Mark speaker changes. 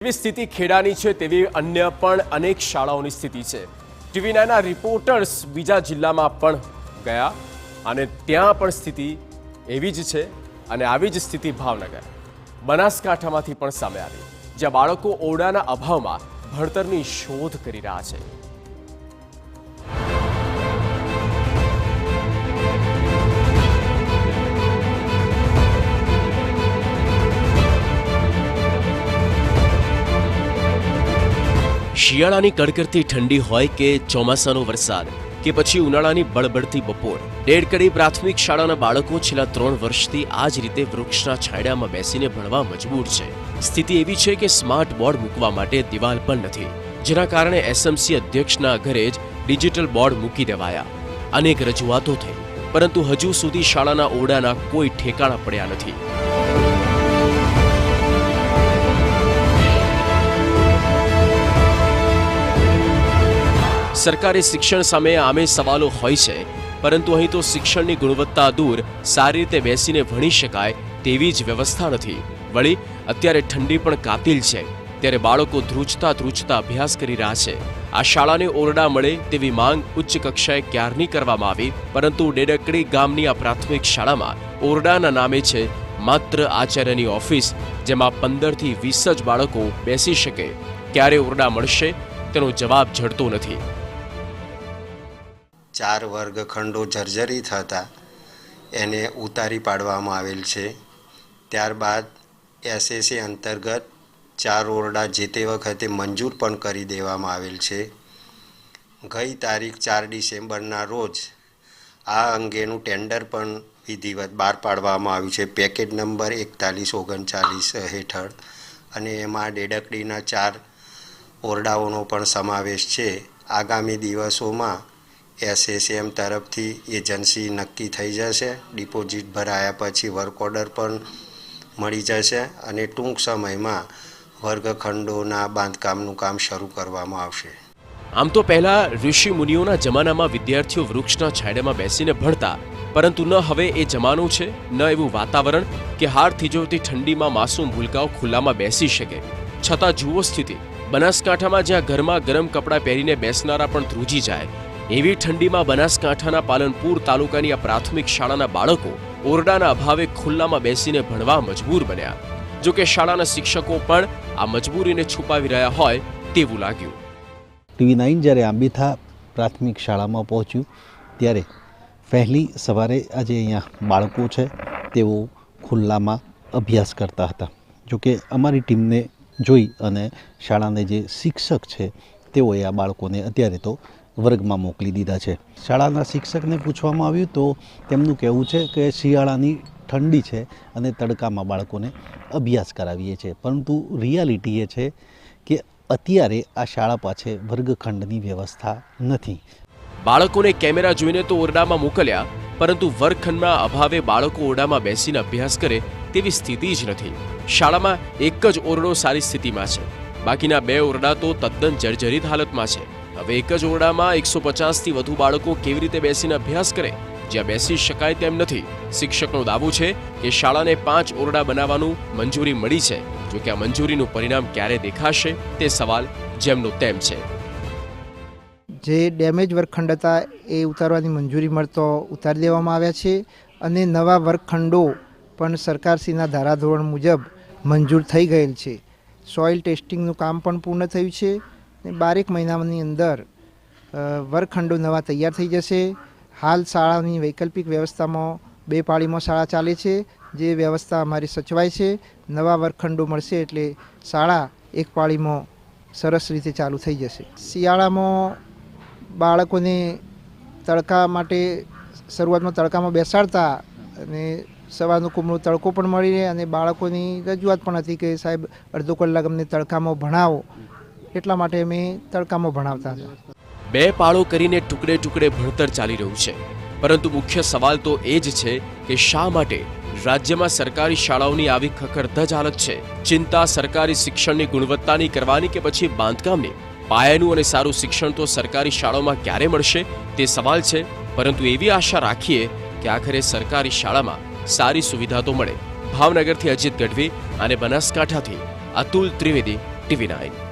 Speaker 1: એવી સ્થિતિ ખેડાની છે તેવી અન્ય પણ અનેક શાળાઓની સ્થિતિ છે। TV9ના રિપોર્ટર્સ બીજા જિલ્લામાં પણ ગયા અને ત્યાં પણ સ્થિતિ એવી જ છે અને આવી જ સ્થિતિ ભાવનગર બનાસકાંઠામાંથી પણ સામે આવી, જ્યાં બાળકો ઓરડાના અભાવમાં ભણતરની શોધ કરી રહ્યા છે। શિયાળાની કડકડતી ઠંડી હોય કે ચોમાસાનો વરસાદ કે પછી ઉનાળાની બળબડતી બપોર, ડેડકડી પ્રાથમિક શાળાના બાળકો છેલ્લા 3 વર્ષથી આ જ રીતે વૃક્ષના છાંયડામાં બેસીને ભણવા મજબૂર છે। સ્થિતિ એવી છે કે સ્માર્ટ બોર્ડ મૂકવા માટે દિવાલ પણ નથી, જેના કારણે એસએમસી અધ્યક્ષના ઘરે જ ડિજિટલ બોર્ડ મૂકી દેવાયા। અનેક રજૂઆતો થઈ, પરંતુ હજુ સુધી શાળાના ઓરડાના કોઈ ઠેકાણા પડ્યા નથી। સરકારી શિક્ષણ સામે આમે સવાલો હોય છે, પરંતુ અહીં તો શિક્ષણની ગુણવત્તા દૂર સારી રીતે બેસીને ભણી શકાય તેવી જ વ્યવસ્થા નથી। વળી અત્યારે ઠંડી પણ કાતિલ છે, ત્યારે બાળકો ધ્રુજતા ધ્રુજતા અભ્યાસ કરી રહ્યા છે। આ શાળાને ઓરડા મળે તેવી માંગ ઉચ્ચ કક્ષાએ ક્યારની કરવામાં આવી, પરંતુ ડેડકડી ગામની આ પ્રાથમિક શાળામાં ઓરડાના નામે છે માત્ર આચાર્યની ઓફિસ, જેમાં 15 થી 20 જ બાળકો બેસી શકે। ક્યારે ઓરડા મળશે તેનો જવાબ જડતો નથી।
Speaker 2: 4 વર્ગખંડો જર્જરિત હતા, એને ઉતારી પાડવામાં આવેલ છે। ત્યારબાદ એસએસએ અંતર્ગત 4 ઓરડા જે તે વખતે મંજૂર પણ કરી દેવામાં આવેલ છે। ગઈ તારીખ 4 ડિસેમ્બરના રોજ આ અંગેનું ટેન્ડર પણ વિધિવત બહાર પાડવામાં આવ્યું છે પેકેજ નંબર 4139 હેઠળ, અને એમાં ડેડકડીના 4 ઓરડાઓનો પણ સમાવેશ છે। આગામી દિવસોમાં એસએસએમ તરફથી એજન્સી નક્કી થઈ જશે, ડિપોઝિટ ભરાયા પછી વર્ક ઓર્ડર પણ મળી જશે અને ટૂંક સમયમાં વર્ગખંડોના બાંધકામનું કામ શરૂ કરવામાં આવશે।
Speaker 1: આમ તો પહેલા ઋષિ મુનિઓના જમાનામાં વિદ્યાર્થીઓ વૃક્ષના છાંયડામાં બેસીને ભણતા, પરંતુ ન હવે એ જમાનો છે, ન એવું વાતાવરણ કે હાડ થીજવતી ઠંડીમાં માસૂમ ભૂલકાઓ ખુલ્લામાં બેસી શકે। છતાં જુઓ સ્થિતિ, બનાસકાંઠામાં જ્યાં ઘરમાં ગરમ કપડાં પહેરીને બેસનારા પણ ધ્રુજી જાય, એવી ઠંડીમાં બનાસકાંઠાના પાલનપુર તાલુકાની આ પ્રાથમિક શાળાના બાળકો ઓરડાના અભાવે ખુલ્લામાં બેસીને ભણવા મજબૂર બન્યા। જો કે શાળાના શિક્ષકો પણ આ મજબૂરીને છુપાવી રહ્યા હોય તેવું લાગ્યું।
Speaker 3: TV9 જ્યારે આંબીથા પ્રાથમિક શાળામાં પહોંચ્યું ત્યારે પહેલી સવારે આજે અહીંયા બાળકો છે તેઓ ખુલ્લામાં અભ્યાસ કરતા હતા। જો કે અમારી ટીમને જોઈ અને શાળાને જે શિક્ષક છે તેઓએ આ બાળકોને અત્યારે તો વર્ગમાં મોકલી દીધા છે। શાળાના શિક્ષકને પૂછવામાં આવ્યું તો તેમનું કહેવું છે કે શિયાળાની ઠંડી છે અને તડકામાં બાળકોને અભ્યાસ કરાવીએ છીએ, પરંતુ રિયાલિટી એ છે કે અત્યારે આ શાળા પાસે વર્ગખંડની વ્યવસ્થા નથી।
Speaker 1: બાળકોને કેમેરા જોઈને તો ઓરડામાં મોકલ્યા, પરંતુ વર્ગખંડના અભાવે બાળકો ઓરડામાં બેસીને અભ્યાસ કરે તેવી સ્થિતિ જ નથી। શાળામાં એક જ ઓરડો સારી સ્થિતિમાં છે, બાકીના 2 ઓરડા તો તદ્દન જર્જરિત હાલતમાં છે। હવે એક જ ઓરડામાં 150થી વધુ બાળકો કેવી રીતે બેસીને અભ્યાસ કરે, જ્યાં બેસી શકાય તેમ નથી। શિક્ષકનો દાવો છે કે શાળાને 5 ઓરડા બનાવવાનું મંજૂરી મળી છે, જો કે આ મંજૂરીનું પરિણામ ક્યારે દેખાશે તે સવાલ જેમનો તેમ છે।
Speaker 4: જે ડેમેજ વર્ગખંડ હતા એ ઉતારવાની મંજૂરી મળતો ઉતારી દેવામાં આવ્યા છે, અને નવા વર્ગખંડો પણ સરકારશ્રીના ધારાધોરણ મુજબ મંજૂર થઈ ગયેલ છે। સોઇલ ટેસ્ટિંગનું કામ પણ પૂર્ણ થયું છે અને 12 મહિનાની અંદર વર્ગખંડો નવા તૈયાર થઈ જશે। હાલ શાળાની વૈકલ્પિક વ્યવસ્થામાં 2 પાળીમાં શાળા ચાલે છે, જે વ્યવસ્થા અમારી સચવાય છે। નવા વર્ગખંડો મળશે એટલે શાળા 1 પાળીમાં સરસ રીતે ચાલુ થઈ જશે। શિયાળામાં બાળકોને તડકા માટે શરૂઆતમાં તડકામાં બેસાડતા અને સવારનો કુમળો તડકો પણ મળી રહે, અને બાળકોની રજૂઆત પણ હતી કે સાહેબ અડધો કલાક અમને તડકામાં ભણાવો, એટલા માટે અમે તડકામાં ભણાવતા હતા।
Speaker 1: 2 પાળો કરીને ટુકડે ટુકડે ભણતર ચાલી રહ્યું છે, પરંતુ મુખ્ય સવાલ તો એ જ છે કે શા માટે રાજ્યમાં સરકારી શાળાઓની આવી ખખડધજ હાલત છે। ચિંતા સરકારી શિક્ષણની ગુણવત્તાની કરવાની કે પછી બાંધકામની? પાયાનું અને સારું શિક્ષણ તો સરકારી શાળાઓમાં ક્યારે મળશે તે સવાલ છે, પરંતુ એવી આશા રાખીએ કે આખરે સરકારી શાળામાં સારી સુવિધા તો મળે। ભાવનગરથી અજીત ગઢવી અને બનાસકાંઠાથી અતુલ ત્રિવેદી, TV9